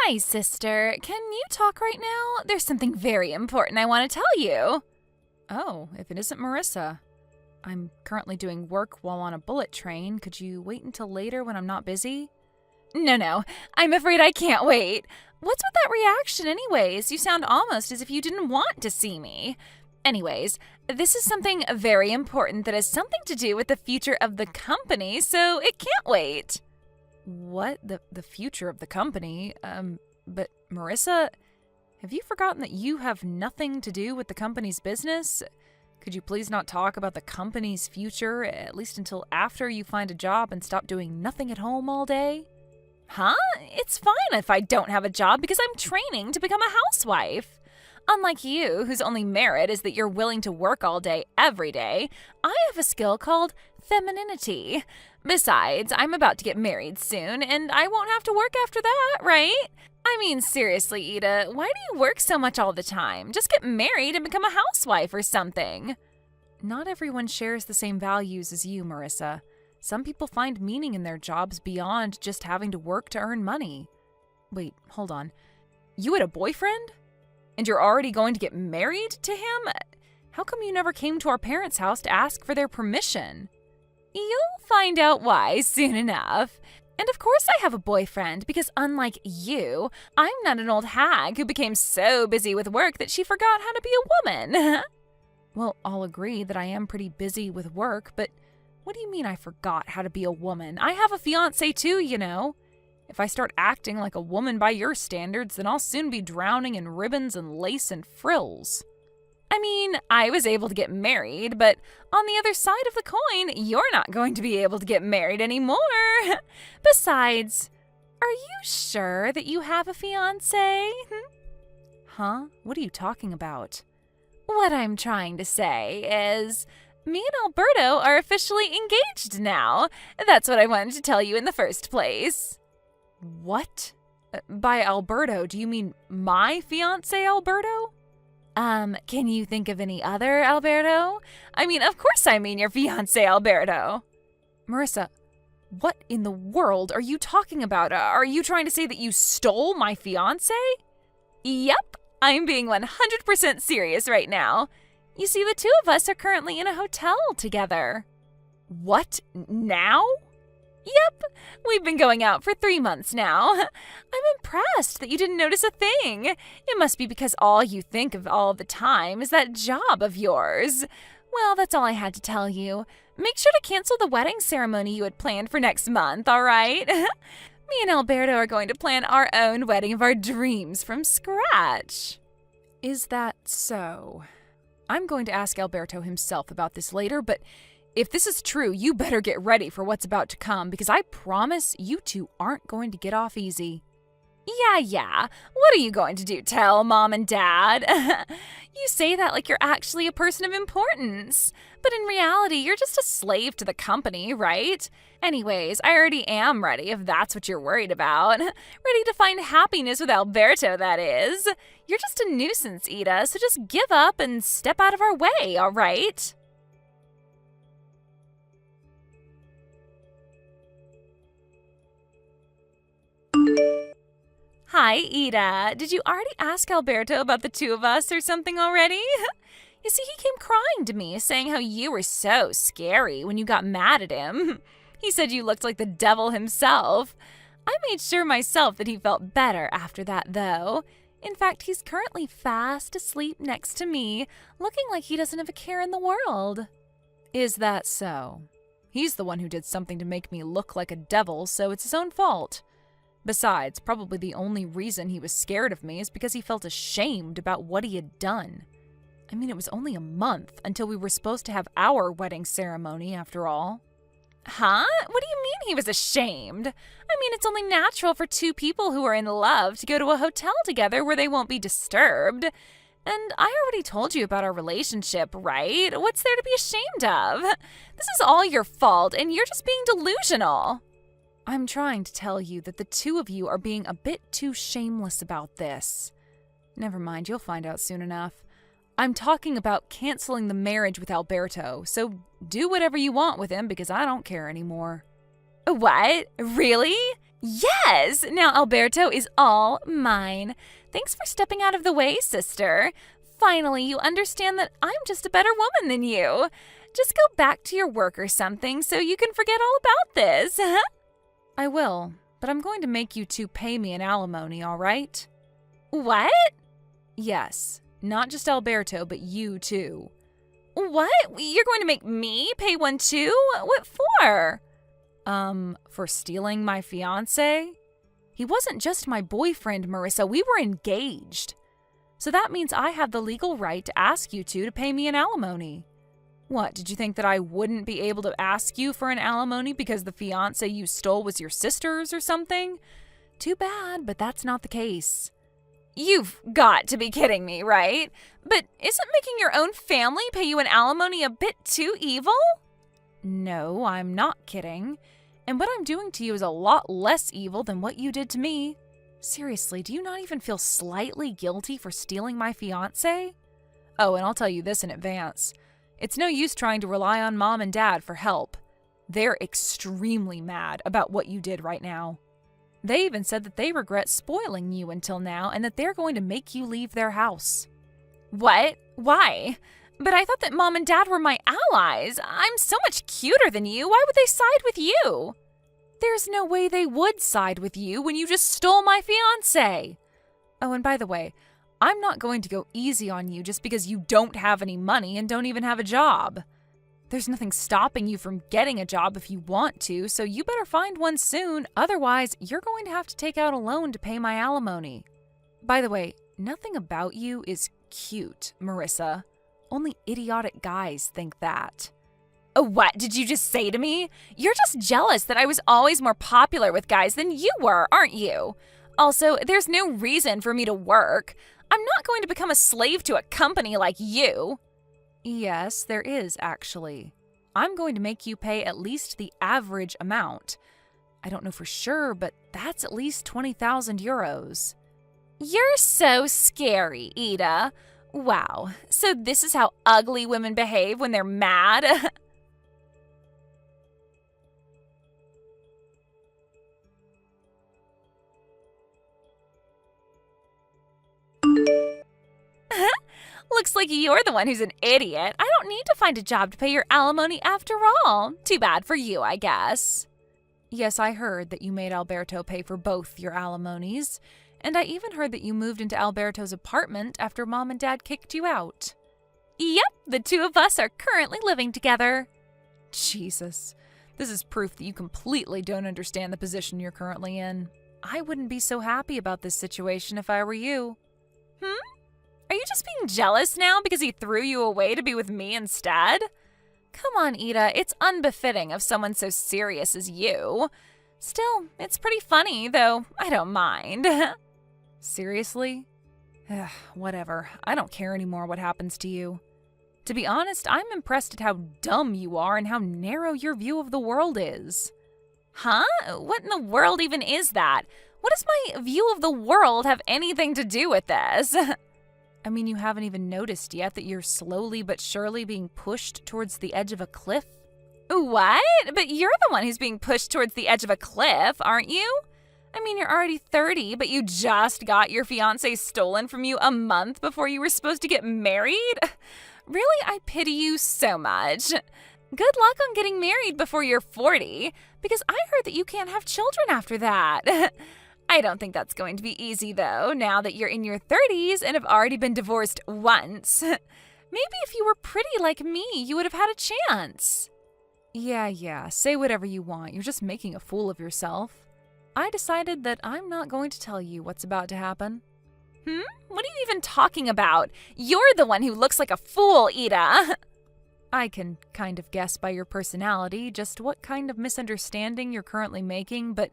Hi, sister. Can you talk right now? There's something very important I want to tell you. Oh, if it isn't Marissa. I'm currently doing work while on a bullet train. Could you wait until later when I'm not busy? No. I'm afraid I can't wait. What's with that reaction anyways? You sound almost as if you didn't want to see me. Anyways, this is something very important that has something to do with the future of the company, so it can't wait. What? The future of the company? But Marissa, have you forgotten that you have nothing to do with the company's business? Could you please not talk about the company's future, at least until after you find a job and stop doing nothing at home all day? Huh? It's fine if I don't have a job because I'm training to become a housewife. Unlike you, whose only merit is that you're willing to work all day, every day, I have a skill called femininity. Besides, I'm about to get married soon, and I won't have to work after that, right? I mean, seriously, Ida, why do you work so much all the time? Just get married and become a housewife or something. Not everyone shares the same values as you, Marissa. Some people find meaning in their jobs beyond just having to work to earn money. Wait, hold on. You had a boyfriend? And you're already going to get married to him? How come you never came to our parents' house to ask for their permission? You'll find out why soon enough. And of course I have a boyfriend, because unlike you, I'm not an old hag who became so busy with work that she forgot how to be a woman. Well, I'll agree that I am pretty busy with work, but what do you mean I forgot how to be a woman? I have a fiancé too, you know. If I start acting like a woman by your standards, then I'll soon be drowning in ribbons and lace and frills. I mean, I was able to get married, but on the other side of the coin, you're not going to be able to get married anymore. Besides, are you sure that you have a fiancé? Huh? What are you talking about? What I'm trying to say is, me and Alberto are officially engaged now. That's what I wanted to tell you in the first place. What? By Alberto, do you mean my fiancé Alberto? Can you think of any other Alberto? I mean, of course I mean your fiancé Alberto. Marissa, what in the world are you talking about? Are you trying to say that you stole my fiancé? Yep, I'm being 100% serious right now. You see, the two of us are currently in a hotel together. What? Now? Yep, we've been going out for 3 months now. I'm impressed that you didn't notice a thing. It must be because all you think of all the time is that job of yours. Well, that's all I had to tell you. Make sure to cancel the wedding ceremony you had planned for next month, all right? Me and Alberto are going to plan our own wedding of our dreams from scratch. Is that so? I'm going to ask Alberto himself about this later, but if this is true, you better get ready for what's about to come, because I promise you two aren't going to get off easy. Yeah. What are you going to do? Tell Mom and Dad? You say that like you're actually a person of importance. But in reality, you're just a slave to the company, right? Anyways, I already am ready, if that's what you're worried about. Ready to find happiness with Alberto, that is. You're just a nuisance, Ida, so just give up and step out of our way, all right? Hi, Ida. Did you already ask Alberto about the two of us or something already? You see, he came crying to me, saying how you were so scary when you got mad at him. He said you looked like the devil himself. I made sure myself that he felt better after that, though. In fact, he's currently fast asleep next to me, looking like he doesn't have a care in the world. Is that so? He's the one who did something to make me look like a devil, so it's his own fault. Besides, probably the only reason he was scared of me is because he felt ashamed about what he had done. I mean, it was only a month until we were supposed to have our wedding ceremony, after all. Huh? What do you mean he was ashamed? I mean, it's only natural for two people who are in love to go to a hotel together where they won't be disturbed. And I already told you about our relationship, right? What's there to be ashamed of? This is all your fault, and you're just being delusional. I'm trying to tell you that the two of you are being a bit too shameless about this. Never mind, you'll find out soon enough. I'm talking about canceling the marriage with Alberto, so do whatever you want with him because I don't care anymore. What? Really? Yes! Now Alberto is all mine. Thanks for stepping out of the way, sister. Finally, you understand that I'm just a better woman than you. Just go back to your work or something so you can forget all about this. I will, but I'm going to make you two pay me an alimony, all right? What? Yes, not just Alberto, but you too. What? You're going to make me pay one too? What for? For stealing my fiancé? He wasn't just my boyfriend, Marissa. We were engaged. So that means I have the legal right to ask you two to pay me an alimony. What, did you think that I wouldn't be able to ask you for an alimony because the fiancé you stole was your sister's or something? Too bad, but that's not the case. You've got to be kidding me, right? But isn't making your own family pay you an alimony a bit too evil? No, I'm not kidding. And what I'm doing to you is a lot less evil than what you did to me. Seriously, do you not even feel slightly guilty for stealing my fiancé? Oh, and I'll tell you this in advance. It's no use trying to rely on Mom and Dad for help. They're extremely mad about what you did right now. They even said that they regret spoiling you until now and that they're going to make you leave their house. What? Why? But I thought that Mom and Dad were my allies. I'm so much cuter than you. Why would they side with you? There's no way they would side with you when you just stole my fiancé. Oh, and by the way, I'm not going to go easy on you just because you don't have any money and don't even have a job. There's nothing stopping you from getting a job if you want to, so you better find one soon. Otherwise, you're going to have to take out a loan to pay my alimony. By the way, nothing about you is cute, Marissa. Only idiotic guys think that. What did you just say to me? You're just jealous that I was always more popular with guys than you were, aren't you? Also, there's no reason for me to work. I'm not going to become a slave to a company like you. Yes, there is, actually. I'm going to make you pay at least the average amount. I don't know for sure, but that's at least 20,000 euros. You're so scary, Ida. Wow, so this is how ugly women behave when they're mad? Looks like you're the one who's an idiot. I don't need to find a job to pay your alimony after all. Too bad for you, I guess. Yes, I heard that you made Alberto pay for both your alimonies. And I even heard that you moved into Alberto's apartment after Mom and Dad kicked you out. Yep, the two of us are currently living together. Jesus, this is proof that you completely don't understand the position you're currently in. I wouldn't be so happy about this situation if I were you. Are you just being jealous now because he threw you away to be with me instead? Come on, Ida, it's unbefitting of someone so serious as you. Still, it's pretty funny, though I don't mind. Seriously? Whatever. I don't care anymore what happens to you. To be honest, I'm impressed at how dumb you are and how narrow your view of the world is. Huh? What in the world even is that? What does my view of the world have anything to do with this? I mean, you haven't even noticed yet that you're slowly but surely being pushed towards the edge of a cliff? What? But you're the one who's being pushed towards the edge of a cliff, aren't you? I mean, you're already 30, but you just got your fiancé stolen from you a month before you were supposed to get married? Really, I pity you so much. Good luck on getting married before you're 40, because I heard that you can't have children after that. I don't think that's going to be easy, though, now that you're in your 30s and have already been divorced once. Maybe if you were pretty like me, you would have had a chance. Yeah, say whatever you want. You're just making a fool of yourself. I decided that I'm not going to tell you what's about to happen. What are you even talking about? You're the one who looks like a fool, Ida. I can kind of guess by your personality just what kind of misunderstanding you're currently making, but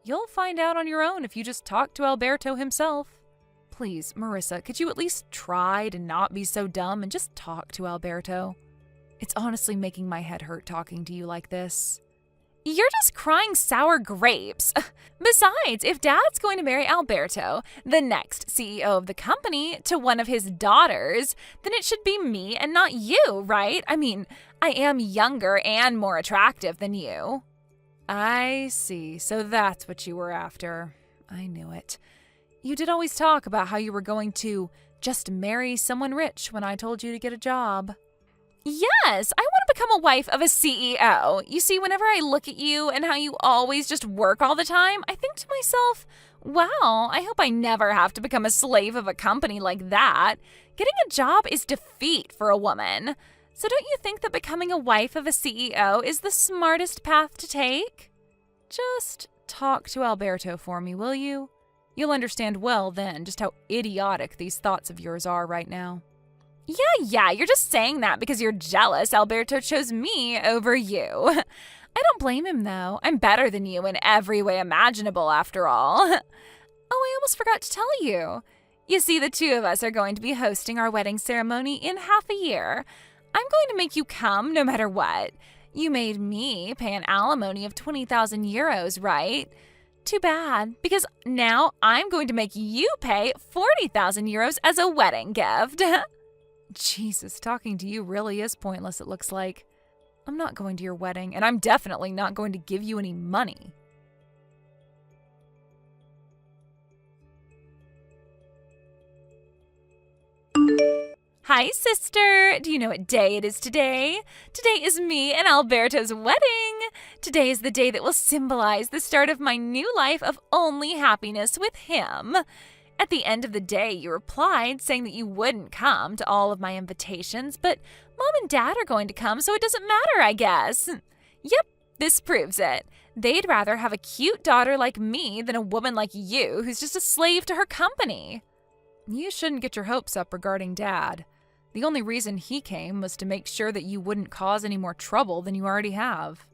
you'll find out on your own if you just talk to Alberto himself. Please, Marissa, could you at least try to not be so dumb and just talk to Alberto? It's honestly making my head hurt talking to you like this. You're just crying sour grapes. Besides, if Dad's going to marry Alberto, the next CEO of the company, to one of his daughters, then it should be me and not you, right? I mean, I am younger and more attractive than you. I see. So that's what you were after. I knew it. You did always talk about how you were going to just marry someone rich when I told you to get a job. Yes, I want to become a wife of a CEO. You see, whenever I look at you and how you always just work all the time, I think to myself, wow, I hope I never have to become a slave of a company like that. Getting a job is defeat for a woman. So don't you think that becoming a wife of a CEO is the smartest path to take? Just talk to Alberto for me, will you? You'll understand well then just how idiotic these thoughts of yours are right now. Yeah, you're just saying that because you're jealous Alberto chose me over you. I don't blame him, though. I'm better than you in every way imaginable, after all. Oh, I almost forgot to tell you. You see, the two of us are going to be hosting our wedding ceremony in half a year. I'm going to make you come no matter what. You made me pay an alimony of 20,000 euros, right? Too bad, because now I'm going to make you pay 40,000 euros as a wedding gift. Jesus, talking to you really is pointless, it looks like. I'm not going to your wedding, and I'm definitely not going to give you any money. Hi, sister. Do you know what day it is today? Today is me and Alberto's wedding. Today is the day that will symbolize the start of my new life of only happiness with him. At the end of the day, you replied saying that you wouldn't come to all of my invitations, but Mom and Dad are going to come, so it doesn't matter, I guess. Yep, this proves it. They'd rather have a cute daughter like me than a woman like you who's just a slave to her company. You shouldn't get your hopes up regarding Dad. The only reason he came was to make sure that you wouldn't cause any more trouble than you already have.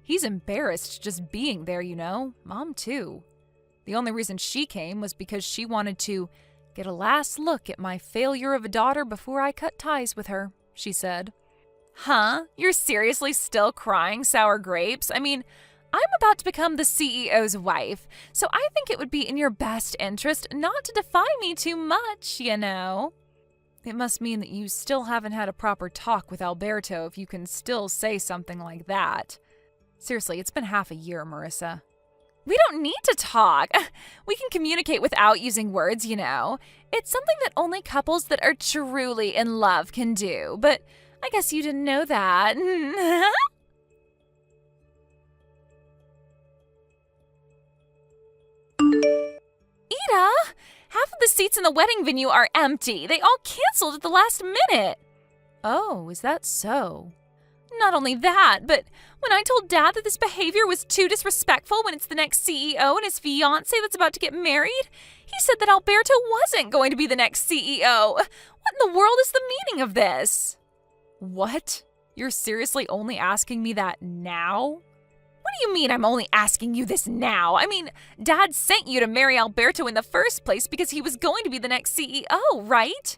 He's embarrassed just being there, you know. Mom, too. The only reason she came was because she wanted to get a last look at my failure of a daughter before I cut ties with her, she said. Huh? You're seriously still crying sour grapes? I mean, I'm about to become the CEO's wife, so I think it would be in your best interest not to defy me too much, you know. It must mean that you still haven't had a proper talk with Alberto if you can still say something like that. Seriously, it's been half a year, Marissa. We don't need to talk. We can communicate without using words, you know. It's something that only couples that are truly in love can do, but I guess you didn't know that. Ida, half of the seats in the wedding venue are empty. They all canceled at the last minute. Oh, is that so? Not only that, but when I told Dad that this behavior was too disrespectful when it's the next CEO and his fiancée that's about to get married, he said that Alberto wasn't going to be the next CEO. What in the world is the meaning of this? What? You're seriously only asking me that now? What do you mean I'm only asking you this now? I mean, Dad sent you to marry Alberto in the first place because he was going to be the next CEO, right?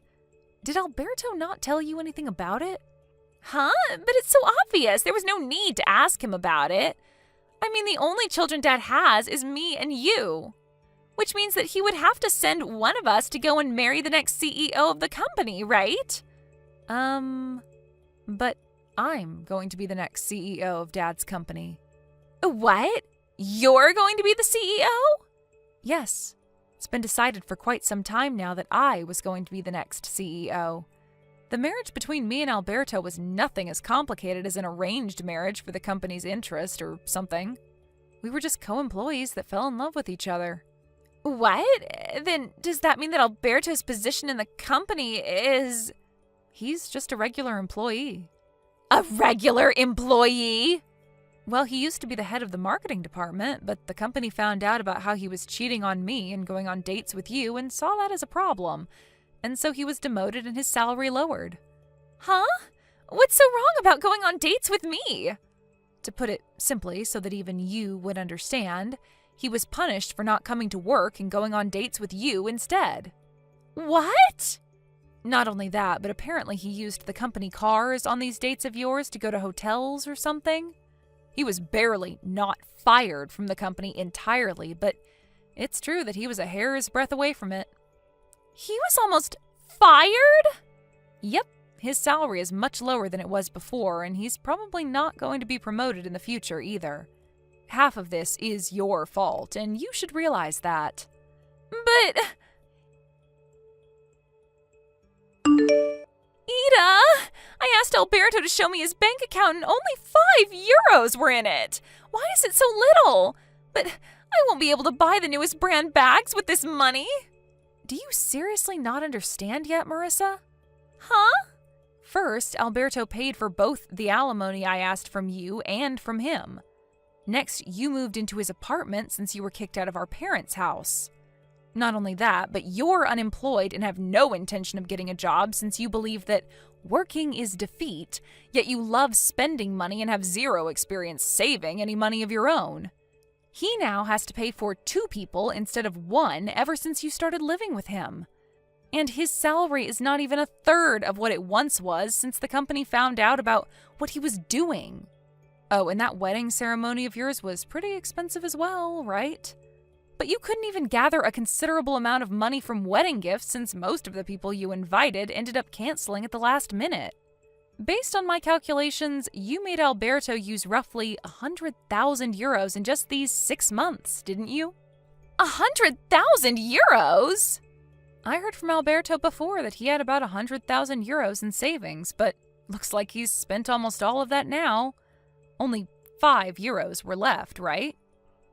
Did Alberto not tell you anything about it? Huh? But it's so obvious. There was no need to ask him about it. I mean, the only children Dad has is me and you. Which means that he would have to send one of us to go and marry the next CEO of the company, right? But I'm going to be the next CEO of Dad's company. What? You're going to be the CEO? Yes. It's been decided for quite some time now that I was going to be the next CEO. The marriage between me and Alberto was nothing as complicated as an arranged marriage for the company's interest or something. We were just co-employees that fell in love with each other. What? Then does that mean that Alberto's position in the company is... He's just a regular employee. A regular employee? Well, he used to be the head of the marketing department, but the company found out about how he was cheating on me and going on dates with you and saw that as a problem. And so he was demoted and his salary lowered. Huh? What's so wrong about going on dates with me? To put it simply, so that even you would understand, he was punished for not coming to work and going on dates with you instead. What? Not only that, but apparently he used the company cars on these dates of yours to go to hotels or something. He was barely not fired from the company entirely, but it's true that he was a hair's breadth away from it. He was almost fired? Yep, his salary is much lower than it was before, and he's probably not going to be promoted in the future either. half of this is your fault, and you should realize that. But... Ida! I asked Alberto to show me his bank account and only €5 were in it. Why is it so little? But I won't be able to buy the newest brand bags with this money. Do you seriously not understand yet, Marissa? Huh? First, Alberto paid for both the alimony I asked from you and from him. Next, you moved into his apartment since you were kicked out of our parents' house. Not only that, but you're unemployed and have no intention of getting a job since you believe that working is defeat, yet you love spending money and have zero experience saving any money of your own. He now has to pay for 2 people instead of 1 ever since you started living with him. And his salary is not even 1/3 of what it once was since the company found out about what he was doing. Oh, and that wedding ceremony of yours was pretty expensive as well, right? But you couldn't even gather a considerable amount of money from wedding gifts since most of the people you invited ended up canceling at the last minute. Based on my calculations, you made Alberto use roughly €100,000 in just these 6 months, didn't you? €100,000? I heard from Alberto before that he had about €100,000 in savings, but looks like he's spent almost all of that now. Only €5 were left, right?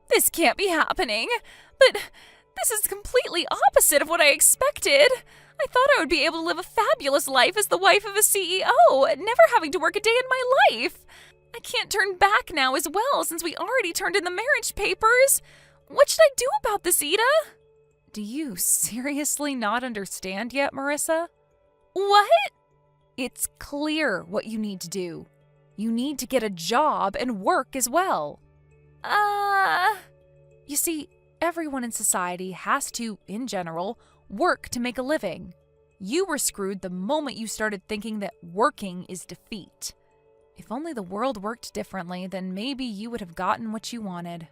This can't be happening. But this is completely opposite of what I expected. I thought I would be able to live a fabulous life as the wife of a CEO, never having to work a day in my life. I can't turn back now as well since we already turned in the marriage papers. What should I do about this, Ida? Do you seriously not understand yet, Marissa? What? It's clear what you need to do. You need to get a job and work as well. You see, everyone in society has to, in general, work to make a living. You were screwed the moment you started thinking that working is defeat. If only the world worked differently, then maybe you would have gotten what you wanted.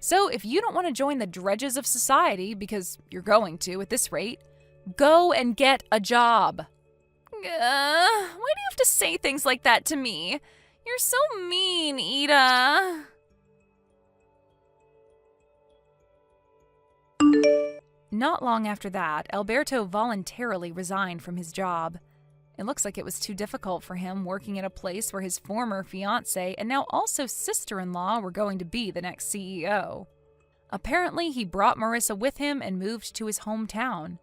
So if you don't want to join the dredges of society, because you're going to at this rate, go and get a job. Why do you have to say things like that to me? You're so mean, Ida. Not long after that, Alberto voluntarily resigned from his job. It looks like it was too difficult for him working at a place where his former fiancée and now also sister-in-law were going to be the next CEO. Apparently, he brought Marissa with him and moved to his hometown.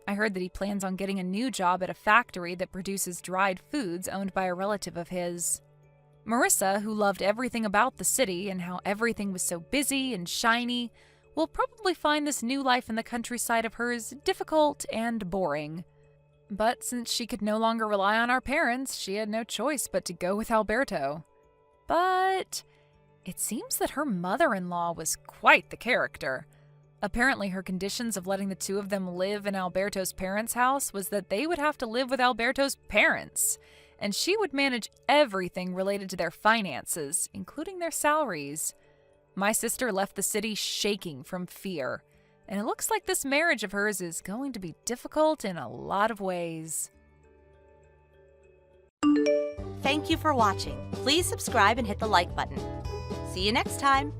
I heard that he plans on getting a new job at a factory that produces dried foods owned by a relative of his. Marissa, who loved everything about the city and how everything was so busy and shiny, will probably find this new life in the countryside of hers difficult and boring. But since she could no longer rely on our parents, she had no choice but to go with Alberto. But it seems that her mother-in-law was quite the character. Apparently her conditions of letting the 2 of them live in Alberto's parents' house was that they would have to live with Alberto's parents, and she would manage everything related to their finances, including their salaries. My sister left the city shaking from fear, and it looks like this marriage of hers is going to be difficult in a lot of ways. Thank you for watching. Please subscribe and hit the like button. See you next time.